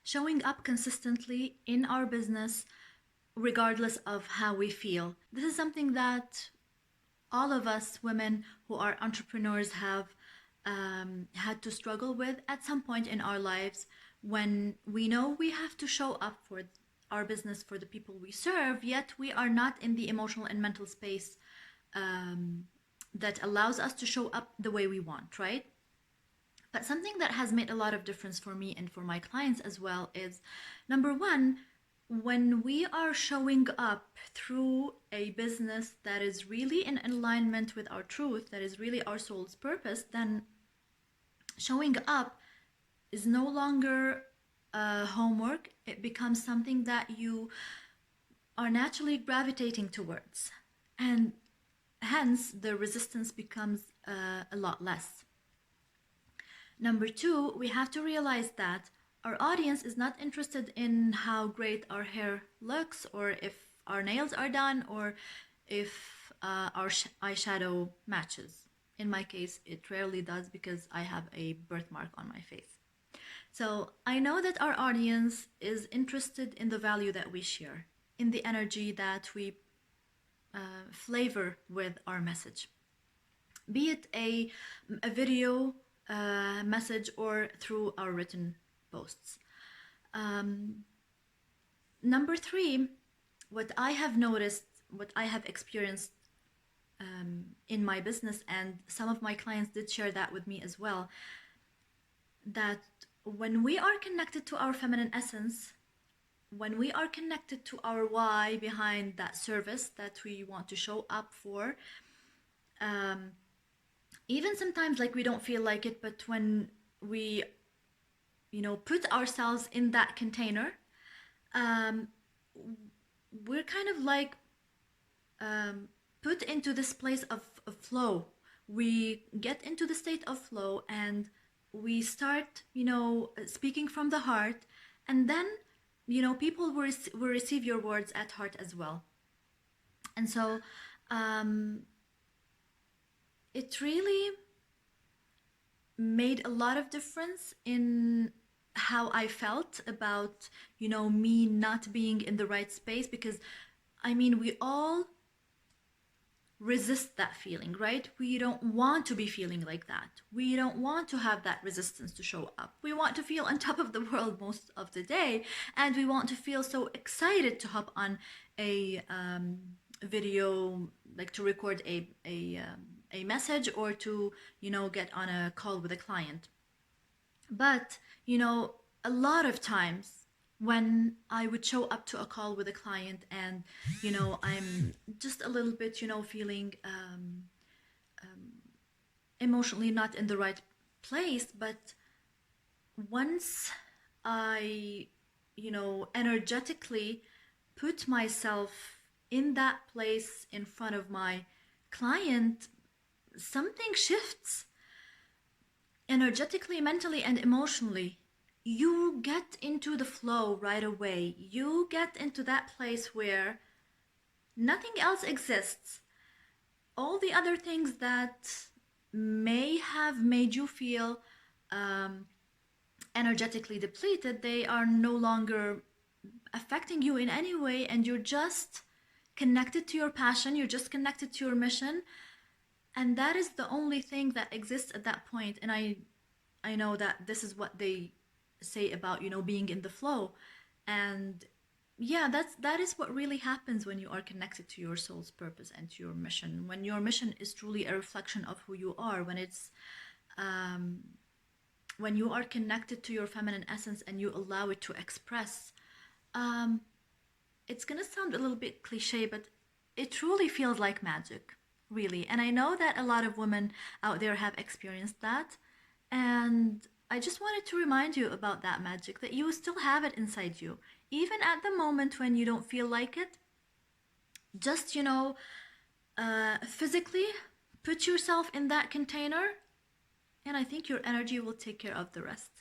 showing up consistently in our business, regardless of how we feel. This is something that all of us women who are entrepreneurs have had to struggle with at some point in our lives, when we know we have to show up for our business, for the people we serve, yet we are not in the emotional and mental space that allows us to show up the way we want, right? But something that has made a lot of difference for me and for my clients as well is, number one, when we are showing up through a business that is really in alignment with our truth, that is really our soul's purpose, then showing up is no longer homework. It becomes something that you are naturally gravitating towards. And hence, the resistance becomes a lot less. Number two, we have to realize that our audience is not interested in how great our hair looks, or if our nails are done, or if our eyeshadow matches. In my case, it rarely does because I have a birthmark on my face. So I know that our audience is interested in the value that we share, in the energy that we flavor with our message, be it a video message or through our written posts. Number three, what I have noticed, what I have experienced in my business, and some of my clients did share that with me as well, that when we are connected to our feminine essence, when we are connected to our why behind that service that we want to show up for, even sometimes like we don't feel like it, but when we put ourselves in that container, we're kind of like put into this place of flow. We get into the state of flow and we start speaking from the heart, and then people will receive your words at heart as well. And so it really made a lot of difference in how I felt about me not being in the right space, because we all resist that feeling, right? We don't want to be feeling like that. We don't want to have that resistance to show up. We want to feel on top of the world most of the day, and we want to feel so excited to hop on a video, like to record a message, or to get on a call with a client. But a lot of times when I would show up to a call with a client and I'm just a little bit feeling emotionally not in the right place, but once I energetically put myself in that place in front of my client, something shifts energetically, mentally, and emotionally. You get into the flow right away. You get into that place where nothing else exists. All the other things that may have made you feel energetically depleted, they are no longer affecting you in any way, and you're just connected to your passion, you're just connected to your mission, and that is the only thing that exists at that point. And I know that this is what they say about being in the flow. And yeah, that is what really happens when you are connected to your soul's purpose and to your mission, when your mission is truly a reflection of who you are, when it's when you are connected to your feminine essence and you allow it to express. It's gonna sound a little bit cliche, but it truly feels like magic, really. And I know that a lot of women out there have experienced that, and I just wanted to remind you about that magic, that you still have it inside you. Even at the moment when you don't feel like it, just, physically put yourself in that container, and I think your energy will take care of the rest.